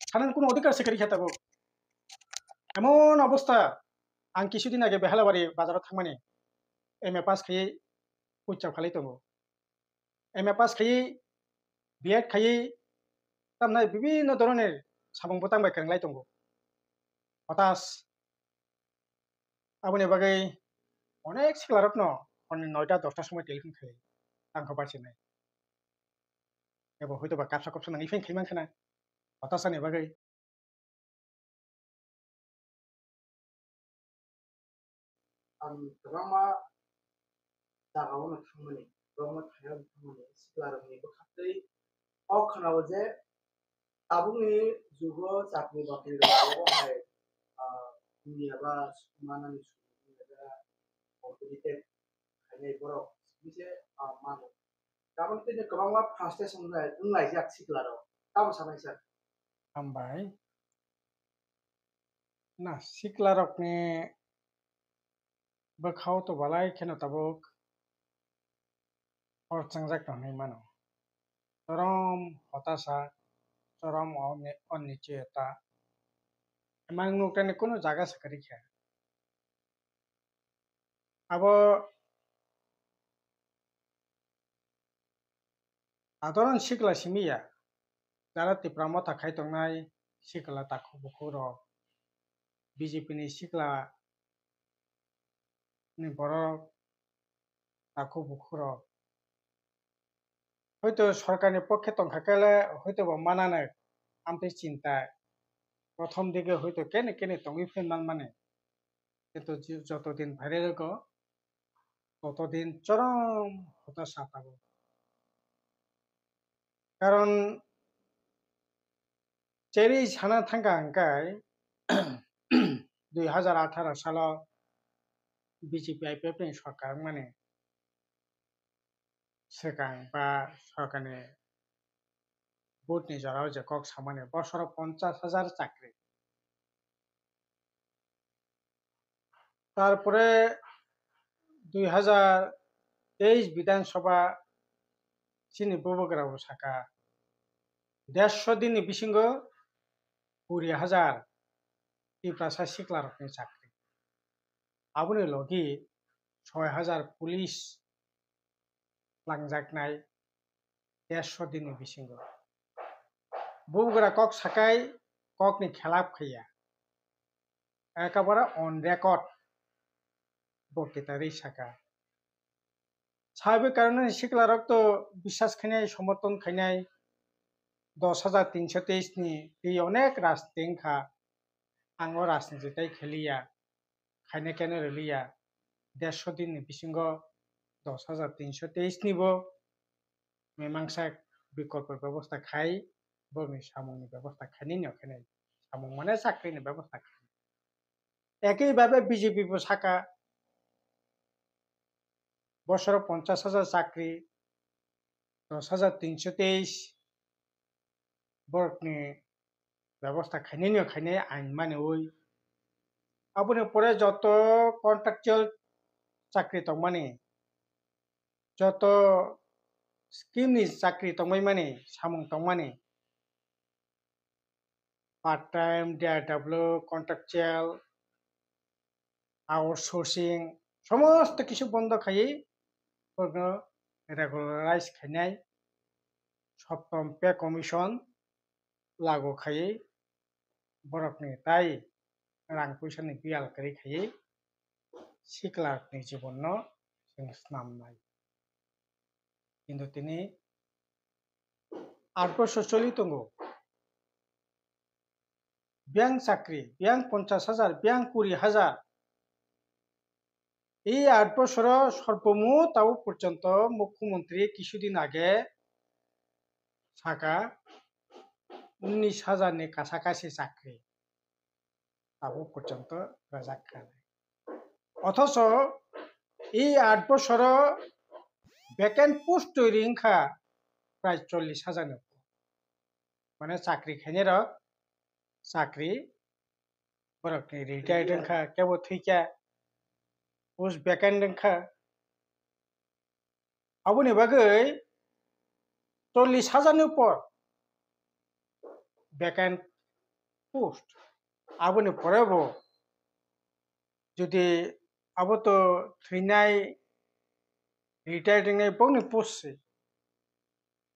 সাধারণ কোনো অধিকার আছে রেখে থাকবো এমন অবস্থা आं কিছুদিন আগে বেহালাবাড়ি বাজারাव थांमानि एम ए पास खायै उच्चाव खालाय दङ एम ए पास खायै বিএড খাयै তামনাय বিভিন্ন ধরনের সাবংबो दांबाय खांलाय दङ হতাশ আবনি বাगै অনেক সিख्लारक न हरनि 9টা 10টার সময় টেলিফোন খাयो आंखौ बासिनाय एबो हयतोबा कापसा कपसा नाङै फेन खायमान खाना हताश जानाय बागै गोबांमा जागावनो थांमोनि गोबांमा थायाव थांमोनि सिख्लारकनिबो खाथै अ खोनाबो जे आबुंनि जुगो जातनि बाथि रहाय दुनियाबा सुकुमानानि सुकुमानानि कम्पिटिटिभ खायनाय बर' बिसे मानो गाबोन फैनो गोबांमा फ्रास्ट्रेसन होनलाय जाक सिख्लारक गाबोन सानाय सार हामबाय ना सिख्लारकनि बखाव तो बालाय खेनो ताबुक और चंजाक नहीं मानो चरम हताशा चरम अनिश्चयता एमां नुकटानि कोनो जागा सकरी खे अब आदरन सिख्ला सिमिया जारा तिप्रामो थाखाय दंनाय सिख्ला ताखु बुखुर बीजेपी नि सिख्ला नि बर ताखु बुखुर হয়তো সরকারের পক্ষে তংখাকেলে হয়তো মানানে আমতে চিন্তা প্রথম দিকে হয়তো কেনে কেনে তঙ্গি ফেনমান মানে কিন্তু যতদিন ভাইরাল গো ততদিন চরম হতাশা পাবো কারণ চেরি সানা থাঙ্গা আঙ্কাই 2018 সাল বিজেপি আইপিএফ नि সরকার মানে সেকাং বা সরকারের ভোটনি জরাও যে কক সামানে বছর 50,000 চাকরি তারপরে 2023 বিধানসভা চিনি ববগ্রাও সাকা 150 দিননি বিসিঙ্গ 20,000 টিপ্রাসা সিকলারকনি চাকরি আবুনি লগি 6,000 পুলিশ লাংজাকনাই 150 দিননি বিসিঙ্গ ববগ্রা কক সাকাই ককনি খেলাপ খাইয়া একেবারে অন রেকর্ড বক্তৃতারি সাকা স্বাভাবিক কারণে সিকলারক তো বিশ্বাস খাইনাই সমর্থন খাইনাই 10,323 नि অনেক রাজনীতিংখা आङो राजनीतिताय खेलिया खायने केने रलिया 150 दिन बिसिंग 10,323 निबो मेमांसा विकल्प व्यवस्था खाई बरनि सामुंनि व्यवस्था खायनि नखाने सामुं माने साख्रिनि व्यवस्था खाय একই ভাবে বিজেপি শাখা বছর 50,000 চাকরি 10,323 বরকনি ব্যবস্থা খাইনি খাইনে আইন মানে ওই আপনি পরে যত কন্ট্রাকচুয়াল চাকরি তো মানে যত স্কিমনি চাকরি তো মানে সামুং তো মানে part time DRW contractual outsourcing সমস্ত কিছু বন্ধ খাই রেগুলারাইজ খাইনাই সপ্তম পে কমিশন लागू खाई बरफनि ताई रां पैसानि बियाल करी खाई सिक्लारकनि जीवन जों स्नामनाय किन्तु तिनि 8 বছর চলি दंगो ব্যাংক চাকরি ব্যাংক 50,000 ব্যাংক 20,000 এই 8 বছর সর্বমোট তাও পর্যন্ত মুখ্যমন্ত্রী কিছুদিন আগে সাকা 19,000 नि কাছাকাছি চাকরি তাও পর্যন্ত রাজাক খানায় অথচ এই 8 বছর ভ্যাকেন্ট পোস্ট তৈরি হংখা প্রায় 40,000 মানে চাকরি খাইনে রক চাকরি বরকনি রিটায়ার্ড হংখা কেবল থৈকা পোস্ট ভ্যাকেন্ট হংখা আবুনি বাগৈ 40,000 উপর ভ্যাকেন্ট পোস্ট আবনি পরেবো যদি আবো তো থৈনাই রিটায়ারিং বংনি পোস্টে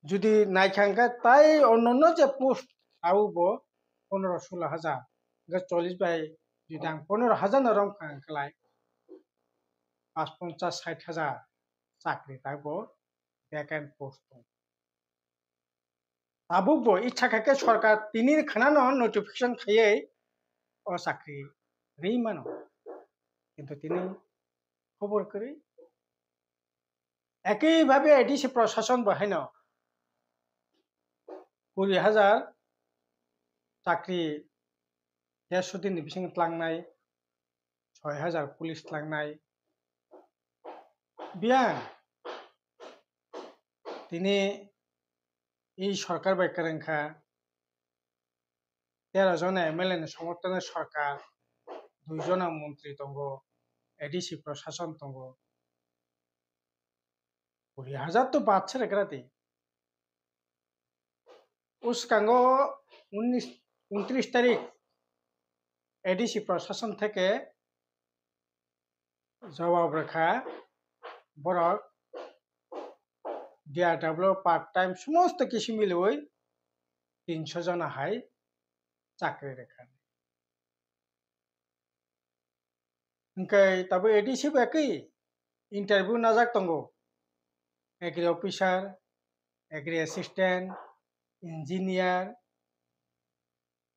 যদি নাইখাঙ্গা তাই অন্যান্য যে পোস্ট আবো 15-16 হাজার 40 বাই যদি আং 15 হাজার রং খাঙ্কলাই 50-60 হাজার চাকরি থাকবো ভ্যাকেন্ট পোস্ট আবুবো ইচ্ছা খাকে সরকার তিনি খানানো নোটিফিকেশন খাইয়ে ও চাকরি রেই মানো কিন্তু তিনি খবর করি একইভাবে এডিসি প্রশাসন বাহাইন 20,000 চাকরি 150 দিন বিসিং লাंनाय 6,000 পুলিশ লাंनाय বিয়ান তিনি এই সরকার বাইকারেংখা 13 জন এমএলএ সমর্থনে সরকার 2 জন মন্ত্রী দङ এডিসি প্রশাসন দङ 20,000 তো বাচ্চা রেখরাতে উসকাঙ্গো 29 তারিখ এডিসি প্রশাসন থেকে জবাব রেখা বরক ডিআরডব্লিউ পার্ট টাইম সমস্ত কিছু মিলে 300 জন হাই চাকরি রেখা ओंखाय तब एडिसि बाकी इंटरव्यू नाजाक तंगो agri officer agri assistant engineer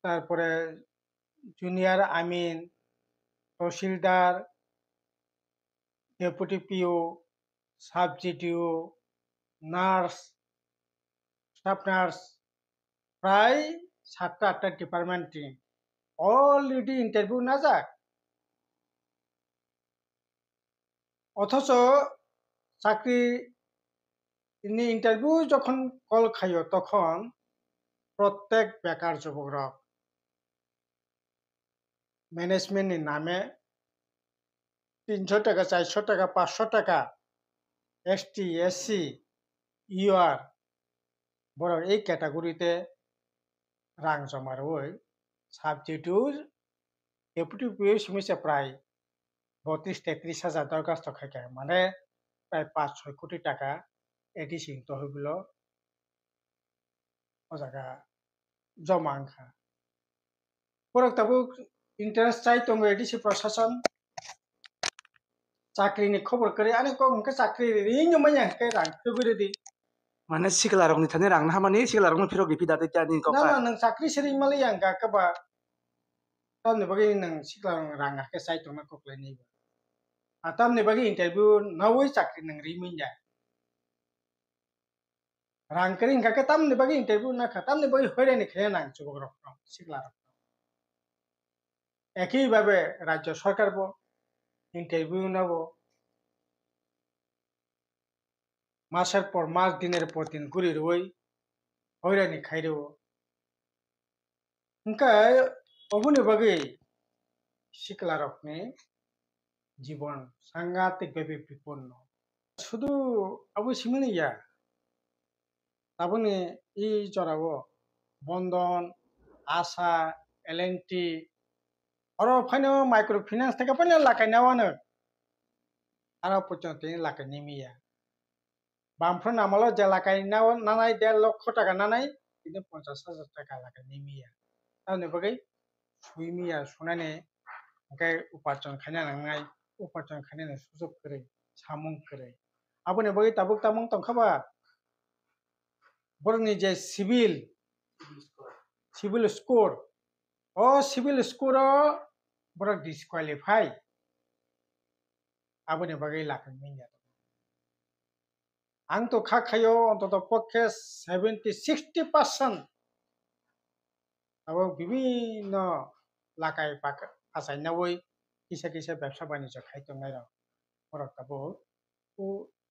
तारपरे जूनियर आमीन तहसीलदार डेपुटी पिओ साब जिटिओ नार्स स्टाफ नार्स प्राय 7-8टा डिपार्टमेंट अलरेडी इंटरव्यू नाजाक অথচ চাকরি ইন্টারভিউ যখন কল খাইও তখন প্রত্যেক বেকার যুবক ম্যানেজমেন্টের নামে 300 টাকা 400 টাকা 500 টাকা এসটি এসসি ইউআর বড় এই ক্যাটাগরিতে রাং জমা রই সাবজেক্টও ডেপুটি পিও সমিতি প্রায় 32-33 হাজার দরখাস্ত খাইকে মানে প্রায় 5-6 কোটি টাকা এডিসি তহবিল ও জায়গা জমা আংখা পরক তাবু ইন্টারেস্ট চাই তঙ্গ এডিসি প্রশাসন চাকরিনি খবর করে আনে কমকে চাকরি রিং মাইয়া কে রাং তগরে দি মানে সিকলারংনি থানে রাং হামানি সিকলারংনি ফিরো গিপি দাতে চানি না না নং চাকরি সেরি মালাই আংকা কাবা তামনে বাকি নং সিকলারং রাং কে চাই তঙ্গ koklai ni tamne bagi interview nawai chakri nang riminja rang kering ka tamne bagi interview na kha tamne bagi hoire ni khaya nang chubok rok sikla rok একই ভাবে রাজ্য সরকার বো ইন্টারভিউ নেব মাসের পর মাস দিনের পর দিন ঘুরি রই হইরানি খাইরো ওंखाय অবনি বাকি sikla rokni জীবন সাংঘাতিকভাবে বিপন্ন শুধু আবু সিমিনি ইয়া তাবনি ই জরাবো বন্ধন আশা এলএনটি আরো ফাইনো মাইক্রো ফিন্যান্স থেকে পানি লাকাই নাওয়ানো আরো পর্যন্ত লাকাই নিমিয়া বামফ্র নামালো যে লাকাই নাও নানাই 1.5 লক্ষ টাকা নানাই কিন্তু 50,000 টাকা লাকাই নিমিয়া তাহলে বাকি সুইমিয়া শুনানে ওকে উপার্জন খাইনা নাंनाय উপার্জন খাইনা সুযোগ করে সামুং করে আপনি বই তাবুক তামুং তংখাবা বরনি যে সিভিল স্কোর ও সিভিল স্কোর বড় ডিসকোয়ালিফাই আপনি বাকি লাখান মিয়া আং তো খাখাयो অন্তত পক্ষে 70-60% আবো বিভিন্ন লাকাই পাকা আসাইনাওই কিসা কিসা ব্যবসা বাণিজ্য খাইতো নাইরা পরক তাবো ও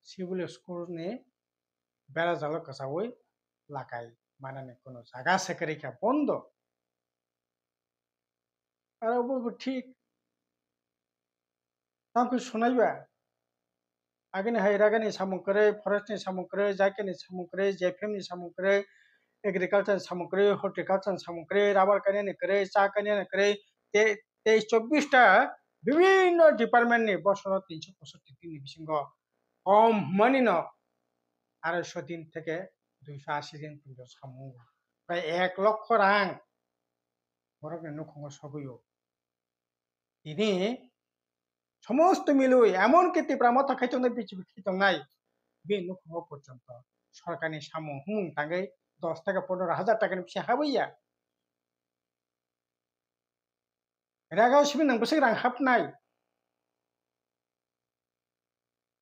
সিভিল স্কোর নে বেড়া জালো কাসাওই লাকাই মানানে কোনো জায়গা সেকারিকা বন্ধ আর বলবো ঠিক তাকে শোনাইবা আগেনি হাইরাগানি সামুং করে ফরেস্টনি সামুং করে জাকেনি সামুং করে জেফএমনি সামুং করে एग्रिकालचार सामुग्री हर्टिकालचार सामुग्री राबार कानियानि करै चा कानियानि करै 23-24টা বিভিন্ন ডিপার্টমেন্টনি বছর 365 দিনनि बिसिंगो कम मानिनो 250 दिन থেকে 280 दिन পর্যন্ত সামু প্রায় 1 লক্ষ রাং বরকনে নখঙ্গ সবইও ini সমস্ত মিলুই এমন কেতে প্রামা থাকাইতনে বিচিবিকি দংনাই बे नखंग पर्यन्त सरकारनि सामु हुं तांगै 10 টাকা 15,000 টাকাनि फिसा हाबैया रागाव सिबिन नंबोसै रां हाबनाय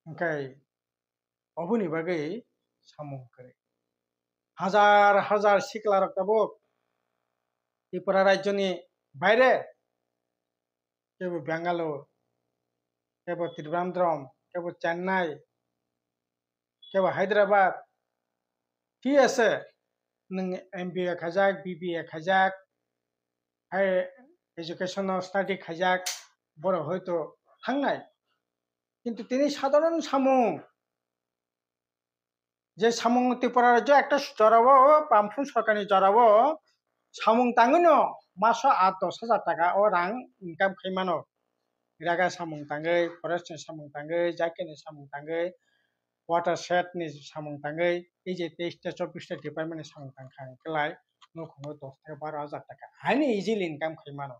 ओंखाय अबुनि बागै सामु करे हाजार हाजार सिखला रक्ताबो त्रिपुरा राज्यनि বাইরে केबो बेंगालुरु केबो त्रिवेंद्रम केबो चेन्नई केबो हैदराबाद ঠিক আছে नों एमबिए खाजाक बिबिए खाजाक हाय एजुकेशनल स्टाडि खाजाक बर হয়তো थांनाय কিন্তু তিনি সাধারণ সামুং যে সামুং ত্রিপুরা রাজ্য একটা জরাবো পামফুন সরকারি জরাবো সামুং তাঙ্গনো মাসো 8-10,000 টাকা ও রাং ইনকাম খাইমানো রাগা সামুং তাঙ্গै फरेस्ट सामुं तांगै जायकेनि सामुं तांगै वाटर शेड नि सामुं तांगै এই যে 23-24টা ডিপার্টমেন্টের সামুं तांखांखलाय नखंग 10 থেকে 12,000 টাকা হাইনি ইজিলি ইনকাম খাইমানো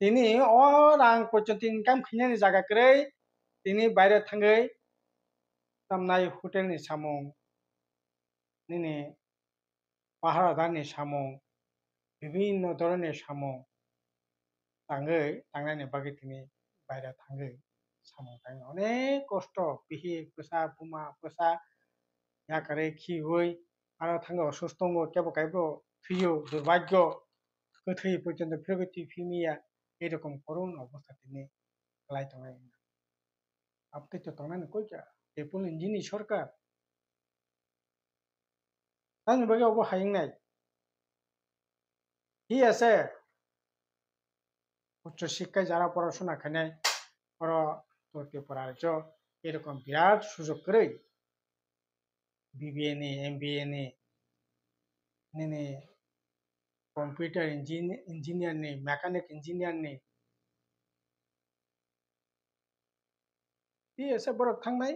তিনি ও রাং পর্যন্ত ইনকাম খাইनायनि জায়গাকरै তিনি বাইরে थांगै তামনাই হোটেলनि सामुं নিনি পাহারাদারनि सामुं বিভিন্ন ধরনের सामुं तांगै तांनायनि बागै তিনি বাইরে थांगै सामुं तांगै अनेक कष्ट बिहि फैसा बुमा फैसा याकारे खिहुই आरो थांगो অসুস্থঙ্গ কেবো কাইবো ফিও দুর্ভাগ্য गोथै পর্যন্ত প্রগতি ফিমিয়া এরকম করুণ অবস্থা তিনি লাই তঙ্গাই আপনি তো তঙ্গাই কইকা এপুল ইঞ্জিনি সরকার তানি বাগে অব হাইংনাই ঠিক আছে উচ্চ শিক্ষায় যারা পড়াশোনা খানায় ওর তো ত্রিপুরা রাজ্য এরকম বিরাট সুযোগ করে বিবিএ নি এমবিএ নি নিনি কম্পিউটার ইঞ্জিনিয়ার নি মেকানিক ইঞ্জিনিয়ার নি ঠিক আছে বড় थांनाय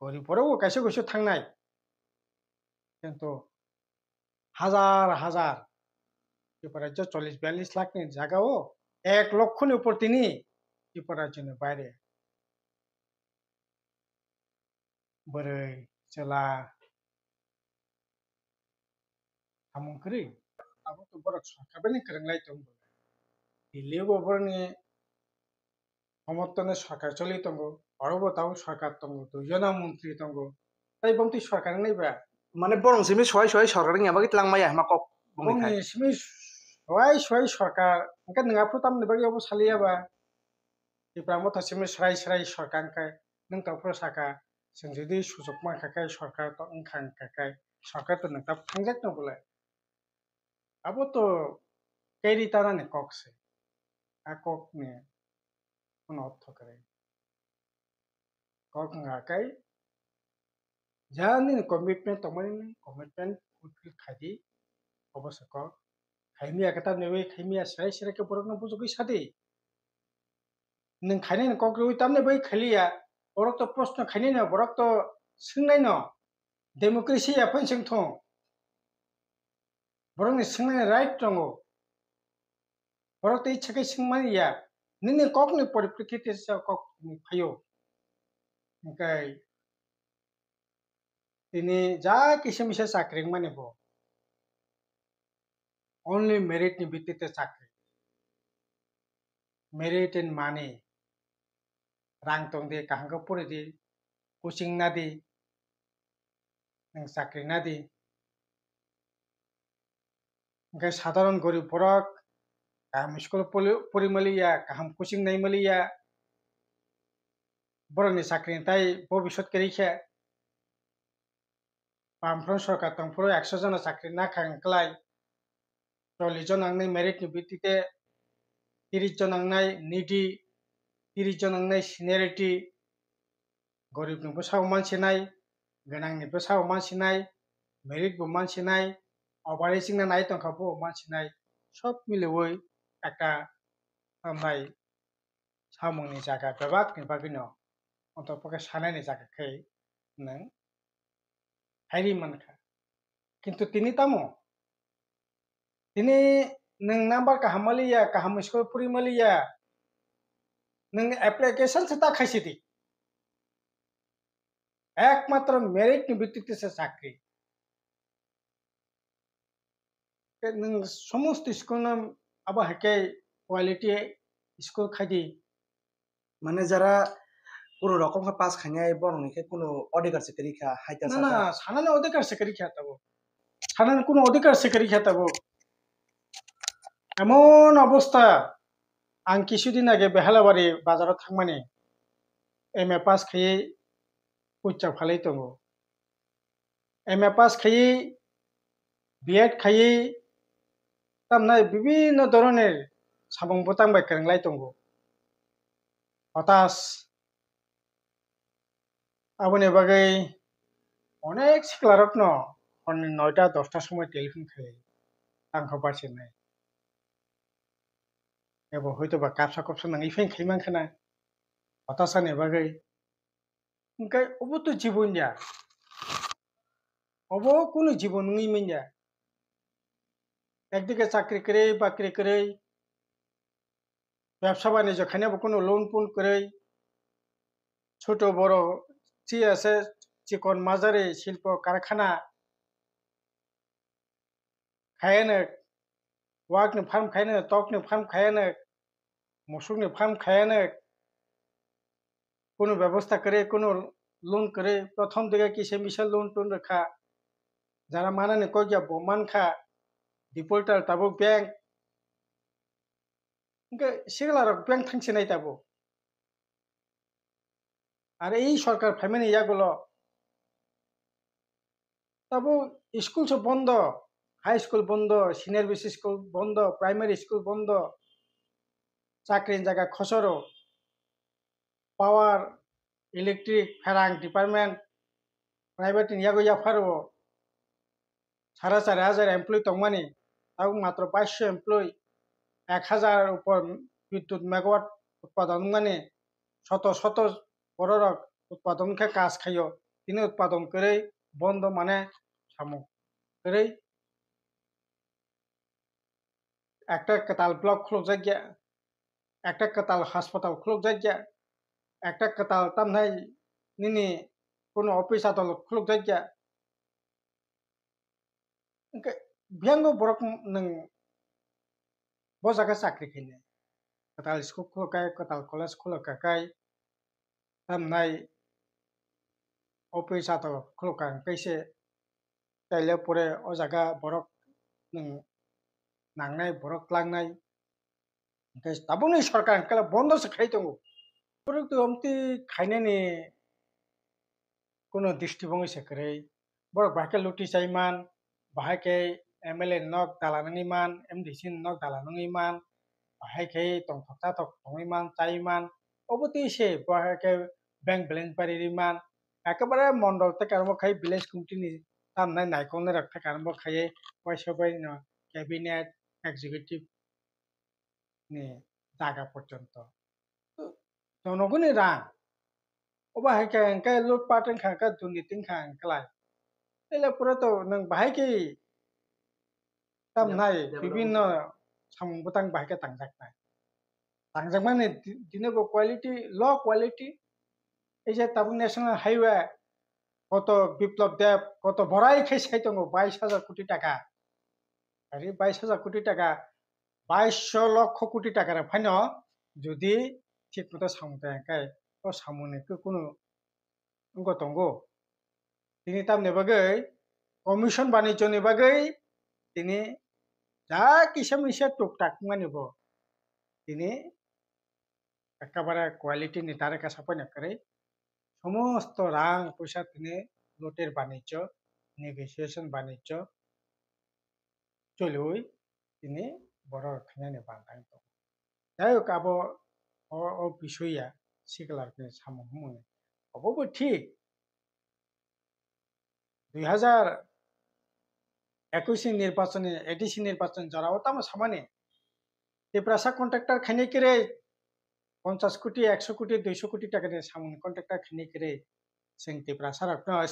গরিবরাও কাইসে কাইসে थांनाय কিন্তু হাজার হাজার ত্রিপুরা রাজ্য 40-42 লাখনি জায়গাও 1 লক্ষনি উপর তিনি ত্রিপুরা রাজ্যनि বাইরে बोरै जेला सामुंकरी अब तो बरक सरकारनि करंलाय दं दिल्ली बबरनि সমর্থনে সরকার চলি তঙ্গো অরবতাও সরকার তঙ্গো দুজনা মন্ত্রী তঙ্গো তাই বংতি সরকার নাইবা মানে বরং সিমি সহায় সহায় সরকারनि याबा गितलांमाया माकक বংনি সিমি সহায় সহায় সরকার ओंखाय नोंहा प्रतामनि बागैयावबो सालियाबा ত্রিপুরা মতো সিমি सराय सराय সরকারखाय नों तावफोर साका जों जुदि सुजुग माखाखाय सरकार तो ओंखांखाखाय सरकार तो नोंता थांजाक नंबोलाय अब तो कैरी तानानि ककसे आ ककनि उन अर्थ करे कक ngakai जानि कमिटमेंट तमनि कमिटमेंट फुलफिल खादि अवश्य कक खाइमिया कता नेवे खाइमिया सराय सराय के बरक न बुजुगै सादि नों खाइनाय कक रुइ तामने बै खलिया बरक तो प्रश्न खाइनाय न बरक तो सोंनाय न डेमोक्रेसी याफन सोंथों बरक नि सोंनाय राइट दङ बरक तो इच्छाकै सोंमानिया नोंनि ककनि परिप्रेक्षित कक फायो ओंखाय दिनै जा किसिमसे चाकरि मानिबो only merit ni ভিত্তিতে চাকরি merit and money রাং তংদি কাহাঙ্গা পড়ে দি কোচিং না দি চাকরি না দি ओंखाय সাধারণ গরিব বরক কাহাম স্কুল পরিমালিয়া কাহাম কোচিং নাইমালিয়া বরনি চাকরি তাই ভবিষ্যৎ কেরিখা পামফ্রন সরকার তংফুর 100 জন চাকরি না খাংকলাই 40 জন आंनाय मेरिट नि ভিত্তিতে 30 জন आंनाय निडि 30 জন आंनाय सिनियरिटी गरीब निबो साव मानसि नाय गोनां निबो साव मानसि नाय মেরিট বো মানছিনাই অপারেশন না নাই তংখাবো মানছিনাই সব মিলেওই একটা আমরাই সামংনি জায়গা বেবাক ni bagino অন্তপক্ষে সানাইনি জায়গাখাই নং হাইরি মানখা কিন্তু তিনি তামো তিনি नों नाम्बार काहामालिया काहाम स्कुल पुरिमालिया नों एप्लीकेशन से ताखाइसे दी एकमात्र मेरिट नि भित्तिते से चाकरी नों समस्त स्कुल नाम अब हेके क्वालिटी स्कुल खाइदी মানে যারা কোনো রকম পাস খাইনাই বরংনিকে কোনো অধিকার চাকরি খা হাইতা না সাকা না সানানে অধিকার চাকরি খেতাবো সানানে কোনো অধিকার চাকরি খেতাবো এমন অবস্থা आं কিছুদিন আগে বেহালাবাড়ি বাজারাव थांमानि एम ए पास खायै उच्चा फालै दङ एम ए पास खायै বিএড খাयै তামনাই বিভিন্ন ধরনের সাবং বতাং বাই কেরংলাই দङ হতাশ আবনি বাগै অনেক সিকলারত্ন হরनि 9টা 10টার সময় টেলিফোন খাই आंखौ बासिनाय एबो হয়তোবা কাপসা কপসা নাঙै ফেন খাইমান খানা হতাশানি বাগै ओंखाय अबो तो जीवन जा अबो কোনো জীবন নङै মিনजा একদিকে চাকরি করে বাকরি করে ব্যবসা বাণিজ্য খাইনাবো কোনো লোন পুন করে ছোট বড় চি আছে চিকন মাঝারি শিল্প কারখানা খায়াनो वाकनि फार्म खायानो तकनि फार्म खायानो मोसौनि फार्म खायानो কোনো ব্যবস্থা করে কোনো লোন করে প্রথম দিকে কিসে মিশে লোন টোন রাখা যারা মানানি কইয়া বমানখা ডিপোল্টার তাবো ব্যাংক সেগুলার ব্যাংক থাকছে নাই তাবো আর এই সরকার ফ্যামিলি ইয়াগুলো তাবো স্কুল সব বন্ধ হাই স্কুল বন্ধ সিনিয়র বেসিক স্কুল বন্ধ প্রাইমারি স্কুল বন্ধ চাকরির জায়গা খসরো পাওয়ার ইলেকট্রিক ফেরাং ডিপার্টমেন্ট প্রাইভেট ইয়াগো ইয়াফারো 4,500 এমপ্লয় তংমানি তাও মাত্র 500 এমপ্লয় 1000 উপর বিদ্যুৎ মেগাওয়াট উৎপাদন মানে শত শত বড়রক উৎপাদনকে কাজ খাইও তিনি উৎপাদন করে বন্ধ মানে সামু করে একটা কাতাল ব্লক খুলক জায়গা একটা কাতাল হাসপাতাল খুলক জায়গা একটা কাতাল তামনাই নিনি কোনো অফিস আদালত খুলক জায়গা বিয়াঙ্গ বরক নং বজাगा চাকরি খাইনে কাতাল স্কুল খুলকাय কাতাল কলেজ খুলকাय তামনাই অফিস আদালত খুলকাय कैसे তাইলে পরে ও জায়গা বরক নং নাंनाय বরক লাंनाय তাবুনি সরকার কালা বন্ধ সে খাই দङ পরে তো অমতি খাইনানি কোনো দৃষ্টিভঙ্গি সে করে বরক বাহাকে লুটি চাইমান বাহাকে एमएलए नक दालानङै मान एमडीसी नक दालानङै मान बाहायके तंथकता तंगै मान चाइमान अबति से बाहायके बैंक बैलेंस बारि मान एकेबारे मंडल ते कारमा खाय विलेज कमिटिनि तामनाय नायखौनो रखता कारमा खाय पयसाबाय कैबिनेट एग्जीक्यूटिव नि जागा पर्यन्त जनगुनि रां अबाहायके अंके लुटपाट खाका दुर्नीति खांकलाय एले पुरा तो नों बाहायके तामनाय विभिन्न सामung बतang बाहायके तांजाकनाय तांजाकमाने दिनबो क्वालिटी लो क्वालिटी এই যে তাবুক ন্যাশনাল হাইওয়ে কত বিপ্লব দেব কত বড়াই খাইছাই দङ 22,000 কোটি টাকা আরে 22,000 কোটি টাকা 2200 লক্ষ কোটি টাকার ফাইন যদি ঠিক মতো সামুতায় তো সামুনেকে কোনো অঙ্গ দङ তিনি তামনে বাগै কমিশন বাণিজ্যनि বাগै তিনি যা কিসা মিসা টুকটাক মানিব তিনি একেবারে কোয়ালিটি নি তার কাছে পাইনা করে সমস্ত রাং পয়সা তিনি লুটের বাণিজ্য নেগোসিয়েশন বাণিজ্য চলুই তিনি বড় খাইনানি বান্ধাং দङ যাই হোক আবো ও বিষয়া সিগলারকে সামুহ মনে অববো ঠিক 2000 21 নির্বাচনে এডিসি নির্বাচন জরাও তাম সামানে ত্রিপুরাসা কন্ট্রাক্টর খাইনে কেরে 50 কোটি 100 কোটি 200 কোটি টাকা দিয়ে সামনে কন্ট্রাক্টর খাইনে কেরে जों ত্রিপুরাসা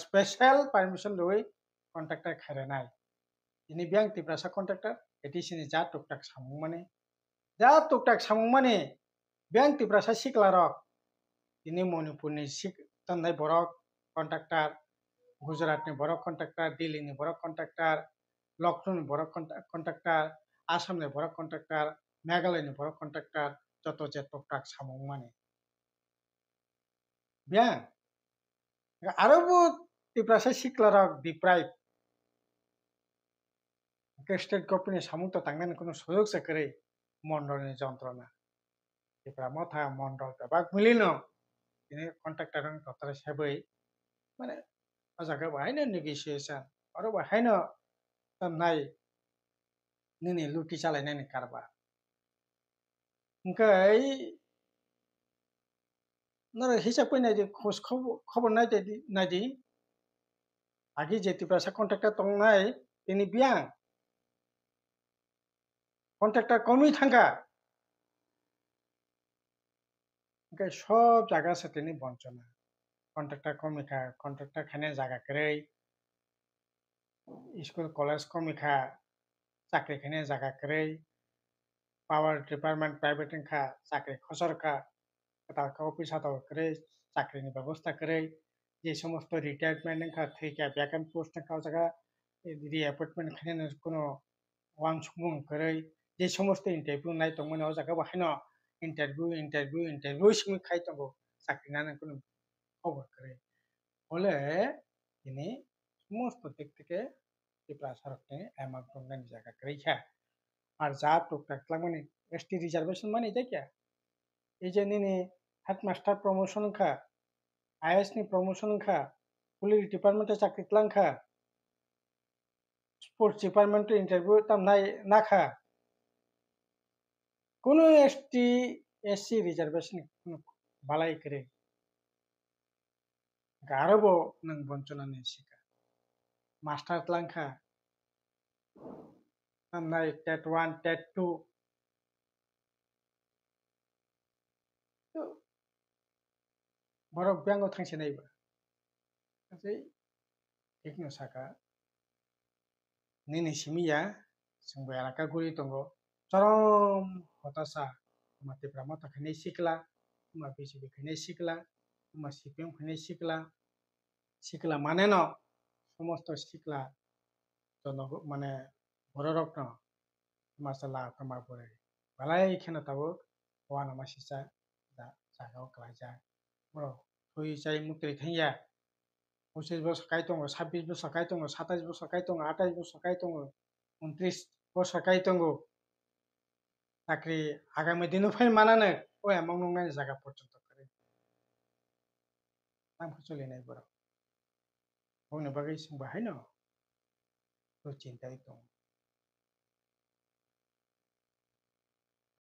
স্পেশাল পারমিশন লই কন্ট্রাক্টর খাইরে নাই ini biang ত্রিপুরাসা কন্ট্রাক্টর এডিসিনি যা টুকটাক সামুং মানে যা টুকটাক সামুং মানে biang ত্রিপুরাসা সিকলা রক ini মণিপুরনি সিক তন্নাই বরক কন্ট্রাক্টর গুজরাটনি বরক কন্ট্রাক্টর দিল্লিনি বরক কন্ট্রাক্টর লখনৌনি বরক কন্ট্রাক্টর আসামনি বরক কন্ট্রাক্টর মেঘালয়নি বরক কন্ট্রাক্টর যত যে টুকটাক সামুং মানে biang আরবো ত্রিপুরাসা সিকলা রক ডিপ্রাইভ স্টেট গভর্নমেন্ট সামুং তো তাংনানি কোনো সুযোগ সাকরে মন্ডলনি যন্ত্রণা ত্রিপুরা মথা মন্ডল বাক মিলিনো ini kontraktor dokter sebai মানে ajaga bahayno negotiation aro bahayno tamnai nini luti chalainani karbar ओमफ्राय नोरो हिसाब फैनायदि खस खबर नायदि आगि जे Tripurasa contractor तंनाय ini biang contractor कमी थांगा ओमफ्राय सब जागा साथेनि बंचना कन्ट्राक्टर कमिखा कन्ट्राक्टर खाने जागा करै स्कुल कलेज कमिखा चाकरी खाने जागा करै पावर डिपार्टमेंट प्राइवेट खा चाकरी खसर खा तारका ऑफिस हाथ करे चाकरी नि व्यवस्था करे जे समस्त रिटायरमेंट खा थै क्या वैकेंट पोस्ट खा जगह रिअपॉइंटमेंट खाने कोनो वांग सुमुं करे जे समस्त इंटरव्यू नाय तो मने जगह बाहायनो इंटरव्यू सिम खाय तो चाकरी ना कोनो खबर करे बोले ini समस्त दिक থেকে ত্রিপুরাসা রকতে এমা গঙ্গানি জায়গা করে খা আর যা টুকটাক মানে এসটি রিজার্ভেশন মানে এটা কি এই যে নিনি হেডমাস্টার প্রমোশন খা আইএস নি প্রমোশন খা পুলিশ ডিপার্টমেন্টে চাকরি তলাং খা স্পোর্টস ডিপার্টমেন্টে ইন্টারভিউ তাম নাই না খা কোন এসটি এসসি রিজার্ভেশন বালাই করে গারবো নং বঞ্চনা নি শিকা মাস্টার তলাং খা তাম নাই টেট 1 টেট 2 তো বড় ব্যাঙ্গ থাংছে নাইবা কাজেই একনো সাকা nini simiya sungbo elaka guri tongo চরম হতাশা তোমার ত্রিপুরা মতো খানে শিখলা তোমার বিজেপি খানে শিখলা তোমার সিপিএম খানে শিখলা মানে ন সমস্ত শিখলা জন মানে বড় রক্ত তোমার সালা তোমার পরে বেলাই এখানে তাবো হওয়া নামা সিসা জায়গাও কলাই যায় বড় হই যাই মুক্তি থাইয়া 25 বছর কাই দङ 26 বছর কাই দङ 27 বছর কাই দङ 28 বছর কাই দङ 29 বছর কাই দङ চাকরি আগামী দিনও ফাই মানানো ও এমন নংনাय জায়গা পর্যন্ত করে নামखौ सोलिनाय बराव बुंनो बागै सों बाहायनो तो चिन्ताय दं